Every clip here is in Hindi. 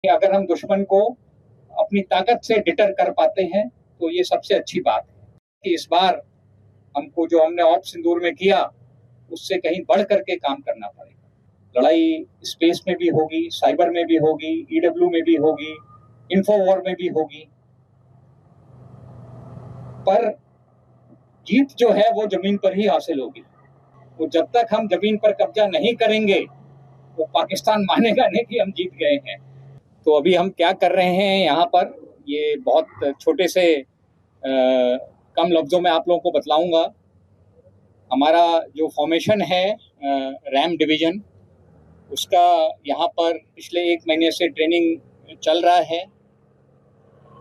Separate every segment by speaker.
Speaker 1: कि अगर हम दुश्मन को अपनी ताकत से डिटर कर पाते हैं तो ये सबसे अच्छी बात है कि इस बार हमको जो हमने ऑप सिंदूर में किया उससे कहीं बढ़ करके काम करना पड़ेगा। लड़ाई स्पेस में भी होगी, साइबर में भी होगी, ईडब्ल्यू में भी होगी, इन्फोवॉर में भी होगी, पर जीत जो है वो जमीन पर ही हासिल होगी। तो जब तक हम जमीन पर कब्जा नहीं करेंगे वो पाकिस्तान मानेगा नहीं कि हम जीत गए हैं। तो अभी हम क्या कर रहे हैं यहाँ पर, ये बहुत छोटे से कम लफ्जों में आप लोगों को बतलाऊंगा। हमारा जो फॉर्मेशन है रैम डिवीजन, उसका यहाँ पर पिछले 1 महीने से ट्रेनिंग चल रहा है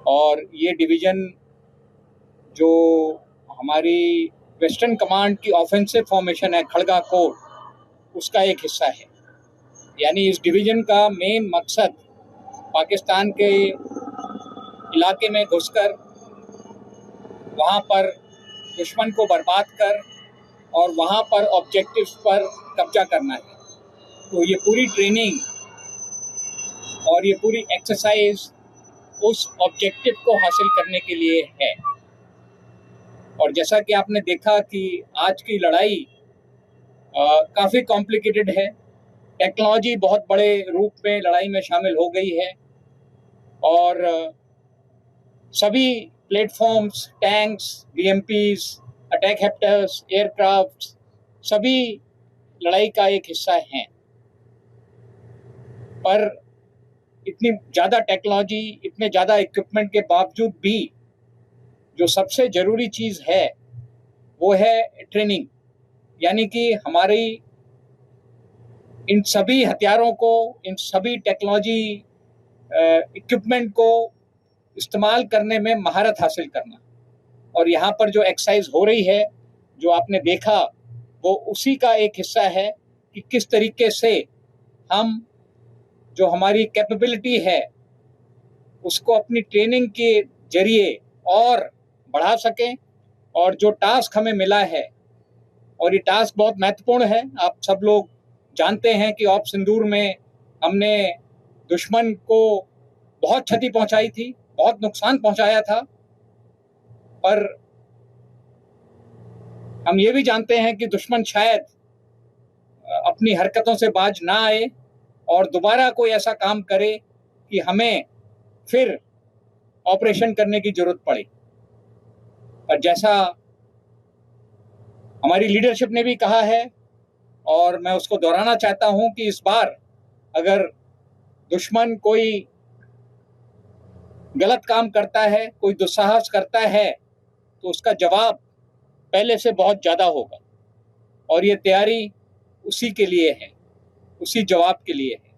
Speaker 1: और ये डिवीजन जो हमारी वेस्टर्न कमांड की ऑफेंसिव फॉर्मेशन है खड़गा कोर, उसका एक हिस्सा है। यानी इस डिवीजन का मेन मकसद पाकिस्तान के इलाके में घुसकर वहाँ पर दुश्मन को बर्बाद कर और वहाँ पर ऑब्जेक्टिव्स पर कब्जा करना है। तो ये पूरी ट्रेनिंग और ये पूरी एक्सरसाइज उस ऑब्जेक्टिव को हासिल करने के लिए है। और जैसा कि आपने देखा कि आज की लड़ाई काफ़ी कॉम्प्लिकेटेड है। टेक्नोलॉजी बहुत बड़े रूप में लड़ाई में शामिल हो गई है और सभी प्लेटफॉर्म्स, टैंक्स, बीएमपीज, अटैक हेप्टर्स, एयरक्राफ्ट, सभी लड़ाई का एक हिस्सा हैं। पर इतनी ज़्यादा टेक्नोलॉजी, इतने ज़्यादा इक्विपमेंट के बावजूद भी जो सबसे ज़रूरी चीज़ है वो है ट्रेनिंग। यानी कि हमारी इन सभी हथियारों को, इन सभी टेक्नोलॉजी इक्विपमेंट को इस्तेमाल करने में महारत हासिल करना। और यहाँ पर जो एक्सरसाइज हो रही है, जो आपने देखा, वो उसी का एक हिस्सा है कि किस तरीके से हम जो हमारी कैपेबिलिटी है उसको अपनी ट्रेनिंग के जरिए और बढ़ा सकें। और जो टास्क हमें मिला है, और ये टास्क बहुत महत्वपूर्ण है, आप सब लोग जानते हैं कि ऑप सिंदूर में हमने दुश्मन को बहुत क्षति पहुंचाई थी, बहुत नुकसान पहुंचाया था, पर हम ये भी जानते हैं कि दुश्मन शायद अपनी हरकतों से बाज ना आए और दोबारा कोई ऐसा काम करे कि हमें फिर ऑपरेशन करने की जरूरत पड़े। और जैसा हमारी लीडरशिप ने भी कहा है और मैं उसको दोहराना चाहता हूं कि इस बार अगर दुश्मन कोई गलत काम करता है, कोई दुस्साहस करता है, तो उसका जवाब पहले से बहुत ज़्यादा होगा। और ये तैयारी उसी के लिए है, उसी जवाब के लिए है।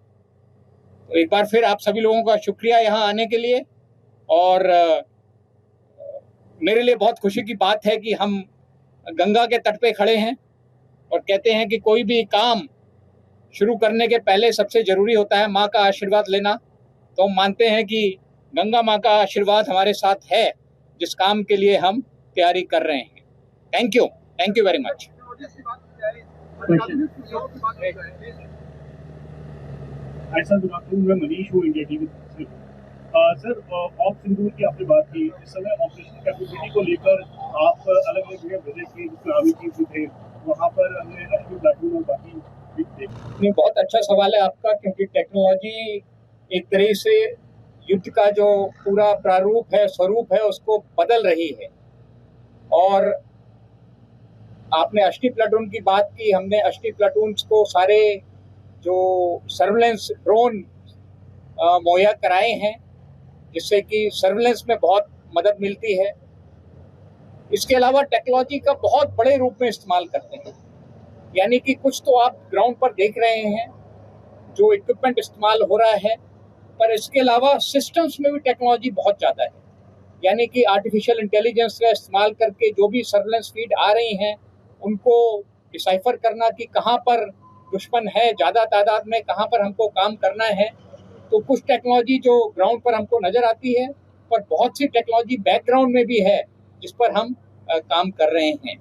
Speaker 1: तो एक बार फिर आप सभी लोगों का शुक्रिया यहाँ आने के लिए। और मेरे लिए बहुत खुशी की बात है कि हम गंगा के तट पे खड़े हैं और कहते हैं कि कोई भी काम शुरू करने के पहले सबसे ज़रूरी होता है माँ का आशीर्वाद लेना। तो हम मानते हैं कि गंगा माँ का आशीर्वाद हमारे साथ है, जिस काम के लिए हम तैयारी कर रहे हैं। Thank you very much.
Speaker 2: Sir, good afternoon. मैं मनीष हूँ, इंडिया टीवी से। सर, ऑप सिंदूर की आपने बात की, इस समय ऑपरेशन कैपेबिलिटी को लेकर आप अलग अलग जगह विजिट किए, जिसमें आर्मी चीफ भी थे, वहाँ पर हमने अश्विन प्लाटून और बाकी भी थे।
Speaker 1: बहुत अच्छा सवाल है आपका, क्योंकि टेक्नोलॉजी एक तरह से युद्ध का जो पूरा प्रारूप है, स्वरूप है, उसको बदल रही है। और आपने अश्विन प्लाटून की बात की, हमने अश्विन प्लाटून को सारे जो सर्विलेंस ड्रोन मुहैया कराए हैं, जिससे कि सर्विलेंस में बहुत मदद मिलती है। इसके अलावा टेक्नोलॉजी का बहुत बड़े रूप में इस्तेमाल करते हैं। यानी कि कुछ तो आप ग्राउंड पर देख रहे हैं जो इक्विपमेंट इस्तेमाल हो रहा है, पर इसके अलावा सिस्टम्स में भी टेक्नोलॉजी बहुत ज़्यादा है। यानी कि आर्टिफिशियल इंटेलिजेंस का इस्तेमाल करके जो भी सर्विलेंस फीड आ रही हैं उनको डिसाइफर करना कि कहाँ पर दुश्मन है ज़्यादा तादाद में, कहाँ पर हमको काम करना है। तो कुछ टेक्नोलॉजी जो ग्राउंड पर हमको नज़र आती है, पर बहुत सी टेक्नोलॉजी बैकग्राउंड में भी है जिस पर हम काम कर रहे हैं।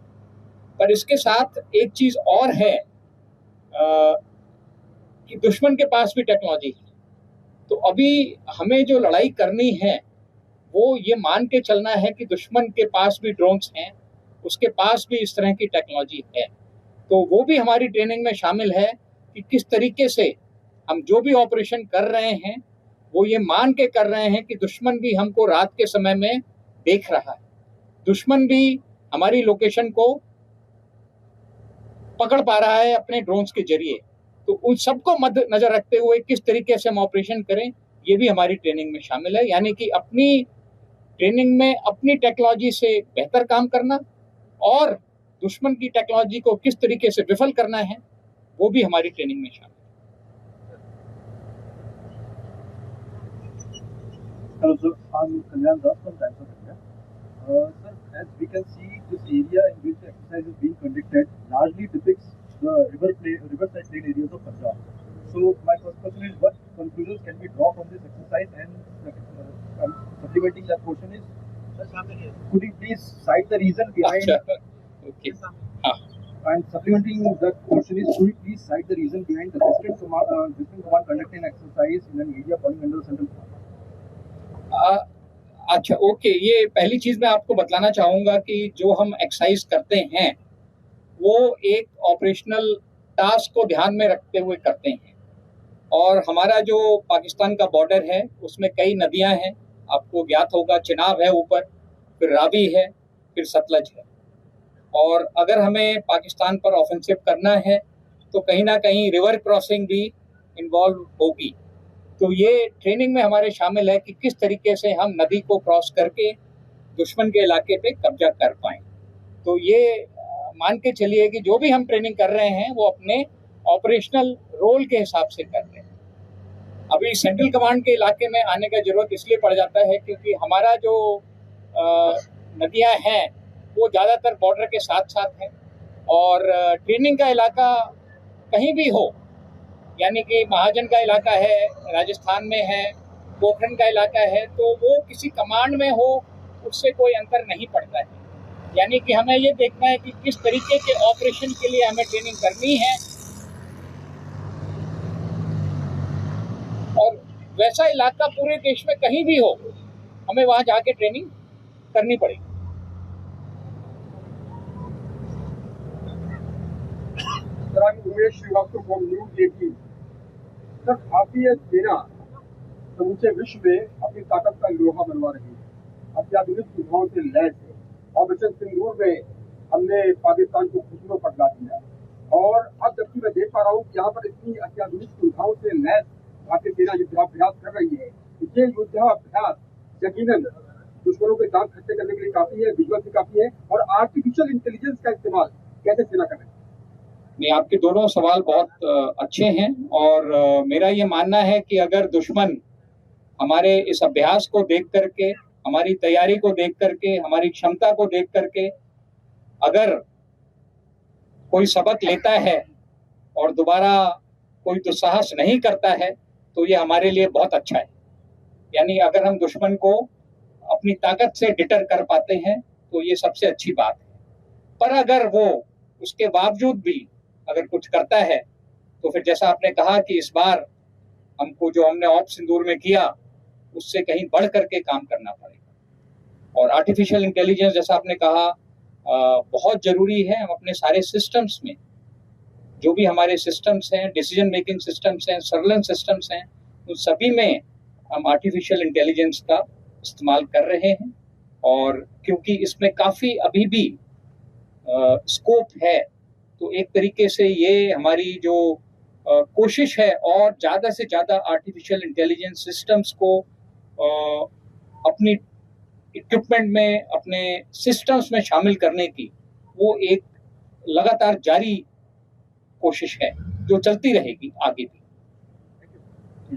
Speaker 1: पर इसके साथ एक चीज़ और है कि दुश्मन के पास भी टेक्नोलॉजी है। तो अभी हमें जो लड़ाई करनी है वो ये मान के चलना है कि दुश्मन के पास भी ड्रोन्स हैं, उसके पास भी इस तरह की टेक्नोलॉजी है। तो वो भी हमारी ट्रेनिंग में शामिल है कि किस तरीके से हम जो भी ऑपरेशन कर रहे हैं वो ये मान के कर रहे हैं कि दुश्मन भी हमको रात के समय में देख रहा है, दुश्मन भी हमारी लोकेशन को पकड़ पा रहा है अपने ड्रोन्स के जरिए। तो उन सबको मद्देनजर रखते हुए किस तरीके से हम ऑपरेशन करें ये भी हमारी ट्रेनिंग में शामिल है, यानी कि अपनी ट्रेनिंग में अपनी टेक्नोलॉजी से बेहतर काम करना और दुश्मन की टेक्नोलॉजी को किस तरीके से विफल करना है वो भी हमारी ट्रेनिंग में शामिल है।
Speaker 3: Hello, sir. I'm Kalyan Das from Times of India. Sir, as we can see, this area in which the exercise is being conducted largely depicts the riverside plain areas of Punjab. So, my first question is, what conclusions can we draw from this exercise? And supplementing that question is, could you please cite the reason behind?
Speaker 1: Okay.
Speaker 3: And supplementing that question is, could you please cite the reason behind the Western Command conducting an exercise in an area falling under the Central Command?
Speaker 1: अच्छा, ओके। ये पहली चीज मैं आपको बतलाना चाहूंगा कि जो हम एक्सरसाइज करते हैं वो एक ऑपरेशनल टास्क को ध्यान में रखते हुए करते हैं, और हमारा जो पाकिस्तान का बॉर्डर है उसमें कई नदियां हैं, आपको ज्ञात होगा, चिनाब है ऊपर, फिर रावी है, फिर सतलज है। और अगर हमें पाकिस्तान पर ऑफेंसिव करना है तो कहीं ना कहीं रिवर क्रॉसिंग भी इन्वॉल्व होगी। तो ये ट्रेनिंग में हमारे शामिल है कि किस तरीके से हम नदी को क्रॉस करके दुश्मन के इलाके पे कब्जा कर पाएं। तो ये मान के चलिए कि जो भी हम ट्रेनिंग कर रहे हैं वो अपने ऑपरेशनल रोल के हिसाब से कर रहे हैं। अभी सेंट्रल कमांड के इलाके में आने का जरूरत इसलिए पड़ जाता है क्योंकि हमारा जो नदियां हैं वो ज़्यादातर बॉर्डर के साथ साथ हैं, और ट्रेनिंग का इलाका कहीं भी हो, यानी कि महाजन का इलाका है, राजस्थान में है, पोखरण का इलाका है, तो वो किसी कमांड में हो उससे कोई अंतर नहीं पड़ता है। यानी कि हमें ये देखना है कि किस तरीके के ऑपरेशन के लिए हमें ट्रेनिंग करनी है, और वैसा इलाका पूरे देश में कहीं भी हो हमें वहां जाके ट्रेनिंग करनी पड़ेगी।
Speaker 4: Sir, I'm Umesh Srivastava from News 18। Sir, भारतीय सेना समूचे विश्व में अपनी ताकत का लोहा बनवा रही है, अत्याधुनिक सुविधाओं से लैस है। ऑपरेशन सिंदूर में हमने पाकिस्तान को घुटनों पर ला दिया, और अब जबकि मैं देख पा रहा हूँ कि यहाँ पर इतनी अत्याधुनिक सुविधाओं से लैस भारतीय सेना युद्धाभ्यास कर रही है। ये युद्धाभ्यास यकीनन दुश्मनों के दांत खट्टे करने के लिए काफी है, विजुअल भी काफी है। और आर्टिफिशियल इंटेलिजेंस का इस्तेमाल कैसे सेना कर रही है?
Speaker 1: नहीं, आपके दोनों सवाल बहुत अच्छे हैं, और मेरा ये मानना है कि अगर दुश्मन हमारे इस अभ्यास को देख करके, हमारी तैयारी को देख करके, हमारी क्षमता को देख करके अगर कोई सबक लेता है और दोबारा कोई दुस्साहस नहीं करता है तो ये हमारे लिए बहुत अच्छा है। यानी अगर हम दुश्मन को अपनी ताकत से डिटर कर पाते हैं तो ये सबसे अच्छी बात है। पर अगर वो उसके बावजूद भी अगर कुछ करता है तो फिर जैसा आपने कहा कि इस बार हमको जो हमने ऑप सिंदूर में किया उससे कहीं बढ़ करके काम करना पड़ेगा। और आर्टिफिशियल इंटेलिजेंस, जैसा आपने कहा, बहुत जरूरी है। हम अपने सारे सिस्टम्स में, जो भी हमारे सिस्टम्स हैं, डिसीजन मेकिंग सिस्टम्स हैं, सर्वेलेंस सिस्टम्स हैं, उन सभी में हम आर्टिफिशियल इंटेलिजेंस का इस्तेमाल कर रहे हैं। और क्योंकि इसमें काफ़ी अभी भी स्कोप है, तो एक तरीके से ये हमारी जो कोशिश है और ज़्यादा से ज़्यादा आर्टिफिशियल इंटेलिजेंस सिस्टम्स को अपनी इक्विपमेंट में, अपने सिस्टम्स में शामिल करने की, वो एक लगातार जारी कोशिश है जो चलती रहेगी आगे भी।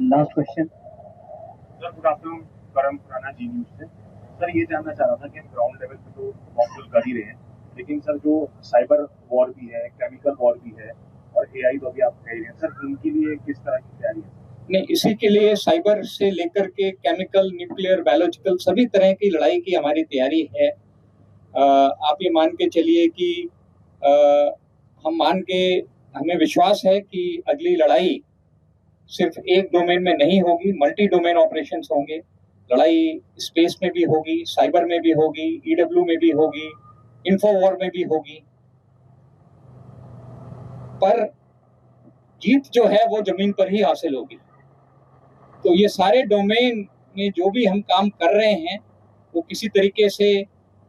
Speaker 3: Last question
Speaker 2: sir, good afternoon, करम खुराना, जी न्यूज से। सर, ये जानना चाह रहा था कि हम ग्राउंड लेवल पे तो मॉकड्रिल कर ही रहे हैं, लेकिन सर जो साइबर वॉर भी है, केमिकल वॉर भी है, और एआई तो अभी आप कह रहे हैं, सर इनके लिए किस तरह की तैयारी है?
Speaker 1: नहीं, इसी के लिए साइबर से लेकर के केमिकल, न्यूक्लियर, बायोलॉजिकल सभी तरह की लड़ाई की हमारी तैयारी है। आप ये मान के चलिए कि हमें विश्वास है कि अगली लड़ाई सिर्फ एक डोमेन में नहीं होगी, मल्टी डोमेन ऑपरेशंस होंगे। लड़ाई स्पेस में भी होगी, साइबर में भी होगी, ईडब्ल्यू में भी होगी, इन्फोवॉर में भी होगी। पर जीत जो है वो जमीन पर ही हासिल होगी। तो ये सारे डोमेन में जो भी हम काम कर रहे हैं वो किसी तरीके से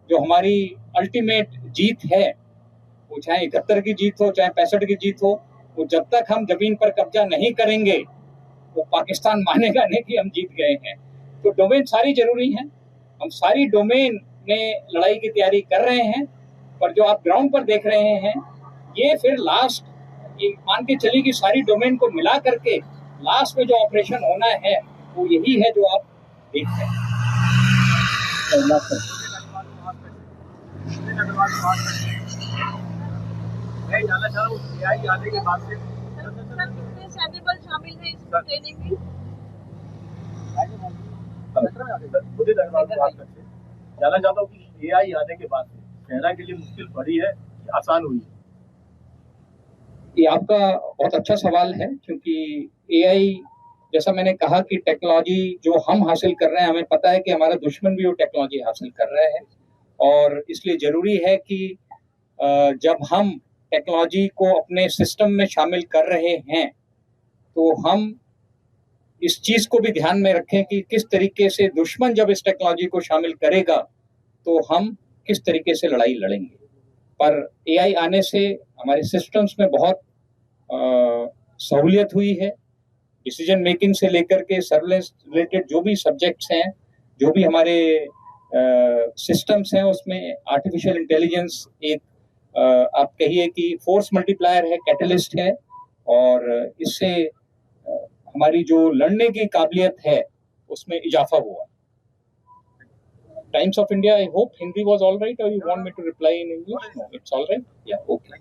Speaker 1: जो हमारी अल्टीमेट जीत है, वो चाहे 71 की जीत हो, चाहे 65 की जीत हो, वो जब तक हम जमीन पर कब्जा नहीं करेंगे वो पाकिस्तान मानेगा नहीं कि हम जीत गए हैं। तो डोमेन सारी जरूरी हैं, हम सारी डोमेन में लड़ाई की तैयारी कर रहे हैं। पर जो आप ग्राउंड पर देख रहे हैं ये फिर लास्ट, ये मान के चलिए कि सारी डोमेन को मिला करके लास्ट में जो ऑपरेशन होना है वो यही है जो आप देख रहे हैं।
Speaker 2: मैं जानना चाह रहा हूँ AI आने के बाद से
Speaker 5: कितने सैन्य बल शामिल हैं इस ट्रेनिंग में?
Speaker 2: मुझे जानना चाहता हूँ कि AI आने के बाद से सेना के लिए मुश्किल बढ़ी है कि आसान हुई है?
Speaker 1: ये आपका बहुत अच्छा सवाल है, क्योंकि AI, जैसा मैंने कहा कि टेक्नोलॉजी जो हम हासिल कर रहे हैं, हमें पता है कि हमारा दुश्मन भी वो टेक्नोलॉजी हासिल कर रहा है। और इसलिए जरूरी है कि जब हम टेक्नोलॉजी को अपने सिस्टम में शामिल कर रहे हैं तो हम इस चीज को भी ध्यान में रखें कि किस तरीके से दुश्मन जब इस टेक्नोलॉजी को शामिल करेगा तो हम किस तरीके से लड़ाई लड़ेंगे। पर AI आने से हमारे सिस्टम्स में बहुत सहूलियत हुई है। डिसीजन मेकिंग से लेकर के सर्विलेंस रिलेटेड जो भी सब्जेक्ट्स हैं, जो भी हमारे सिस्टम्स हैं, उसमें आर्टिफिशियल इंटेलिजेंस एक आप कहिए कि फोर्स मल्टीप्लायर है, कैटलिस्ट है। और इससे हमारी जो लड़ने की काबिलियत है उसमें इजाफा हुआ। Times of India, I hope Hindi was all right, or you want me to reply in English? No, it's all right. Yeah, okay.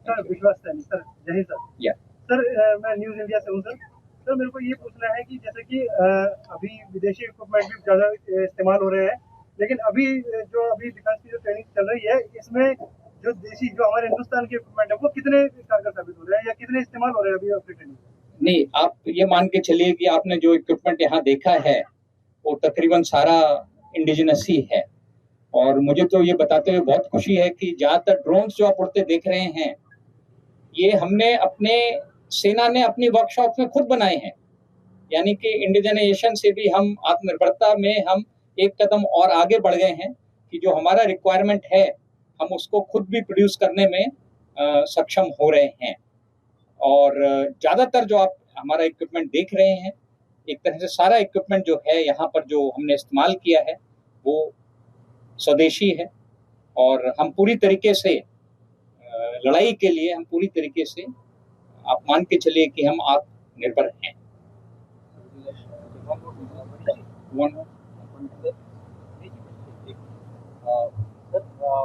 Speaker 3: Sir विश्वास सर, जय सर।
Speaker 1: Yeah.
Speaker 3: सर मैं न्यूज़ इंडिया से हूँ सर। सर मेरे को ये पूछना है कि जैसे कि अभी विदेशी इक्विपमेंट भी ज़्यादा इस्तेमाल हो रहे हैं, लेकिन अभी डिफेंस की जो ट्रेनिंग चल रही है इसमें जो देशी जो हमारे हिंदुस्तान के इक्विपमेंट है वो कितने कारगर साबित हो रहे हैं या कितने इस्तेमाल हो रहे हैं अभी आपकी ट्रेनिंग?
Speaker 1: नहीं, आप ये मान के चलिए कि आपने जो इक्विपमेंट यहाँ देखा है वो तकरीबन सारा इंडिजिनस ही है। और मुझे तो ये बताते हुए बहुत खुशी है कि ज़्यादातर ड्रोन्स जो आप उड़ते देख रहे हैं ये हमने अपने सेना ने अपनी वर्कशॉप में खुद बनाए हैं। यानी कि इंडिजनाइजेशन से भी हम आत्मनिर्भरता में हम एक कदम और आगे बढ़ गए हैं कि जो हमारा रिक्वायरमेंट है हम उसको खुद भी प्रोड्यूस करने में सक्षम हो रहे हैं। और ज़्यादातर जो आप हमारा इक्विपमेंट देख रहे हैं, एक तरह से सारा इक्विपमेंट जो है यहाँ पर जो हमने इस्तेमाल किया है वो स्वदेशी है। और हम पूरी तरीके से लड़ाई के लिए हम पूरी तरीके से आप मान के चलिए कि हम आत्मनिर्भर हैं।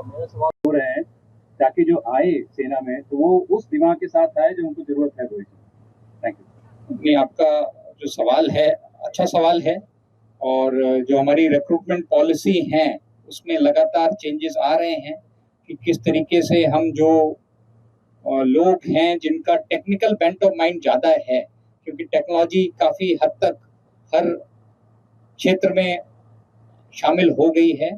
Speaker 3: मेरा सवाल हो रहे हैं ताकि जो आए सेना में तो वो उस दिमाग के साथ आए जो उनको जरूरत है। Thank you.
Speaker 1: नहीं, आपका जो सवाल है अच्छा सवाल है। और जो हमारी रिक्रूटमेंट पॉलिसी है उसमें लगातार चेंजेस आ रहे हैं कि किस तरीके से हम जो लोग हैं जिनका टेक्निकल बेंट ऑफ माइंड ज़्यादा है, क्योंकि टेक्नोलॉजी काफ़ी हद तक हर क्षेत्र में शामिल हो गई है,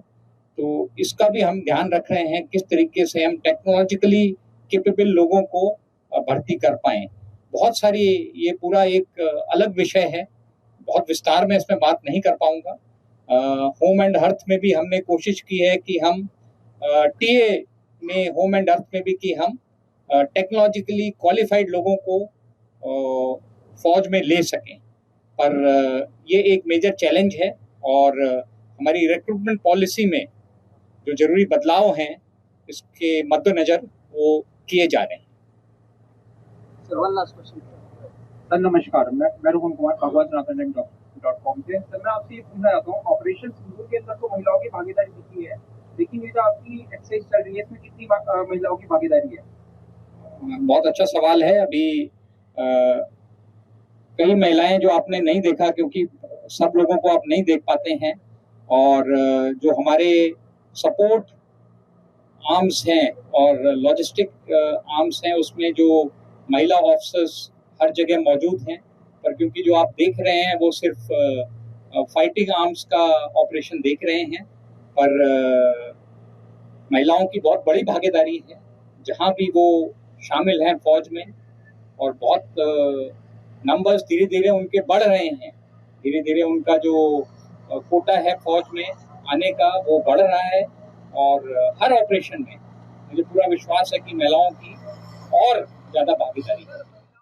Speaker 1: तो इसका भी हम ध्यान रख रहे हैं किस तरीके से हम टेक्नोलॉजिकली कैपेबल लोगों को भर्ती कर पाएँ। बहुत सारी, ये पूरा एक अलग विषय है, बहुत विस्तार में इसमें बात नहीं कर पाऊंगा। होम एंड अर्थ में भी हमने कोशिश की है कि हम टीए में, होम एंड अर्थ में भी कि हम टेक्नोलॉजिकली क्वालिफाइड लोगों को फौज में ले सकें। पर ये एक मेजर चैलेंज है और हमारी रिक्रूटमेंट पॉलिसी में जो जरूरी बदलाव हैं इसके मद्देनजर वो किए जा रहे हैं।
Speaker 5: Sir one last question.
Speaker 3: Sir नमस्कार, मैं रोहन कुमार भगवत.com से। सर मैं आपसे ये पूछना चाहता हूँ, ऑपरेशन सिंदूर के अंदर तो महिलाओं की भागीदारी दिखी है, लेकिन ये जो आपकी एक्सरसाइज चल रही है इसमें कितनी महिलाओं की भागीदारी है?
Speaker 1: बहुत अच्छा सवाल है। अभी कई महिलाएं जो आपने नहीं देखा, क्योंकि सब लोगों को आप नहीं देख पाते हैं, और जो हमारे सपोर्ट आर्म्स हैं और लॉजिस्टिक आर्म्स हैं उसमें जो महिला ऑफिसर्स हर जगह मौजूद हैं। पर क्योंकि जो आप देख रहे हैं वो सिर्फ फाइटिंग आर्म्स का ऑपरेशन देख रहे हैं, पर महिलाओं की बहुत बड़ी भागीदारी है जहां भी वो शामिल हैं फौज में, और बहुत नंबर्स धीरे धीरे उनके बढ़ रहे हैं। धीरे धीरे उनका जो कोटा है फौज में आने का वो बढ़ रहा है, और हर ऑपरेशन में मुझे पूरा विश्वास है कि महिलाओं की और ज़्यादा भागीदारी है।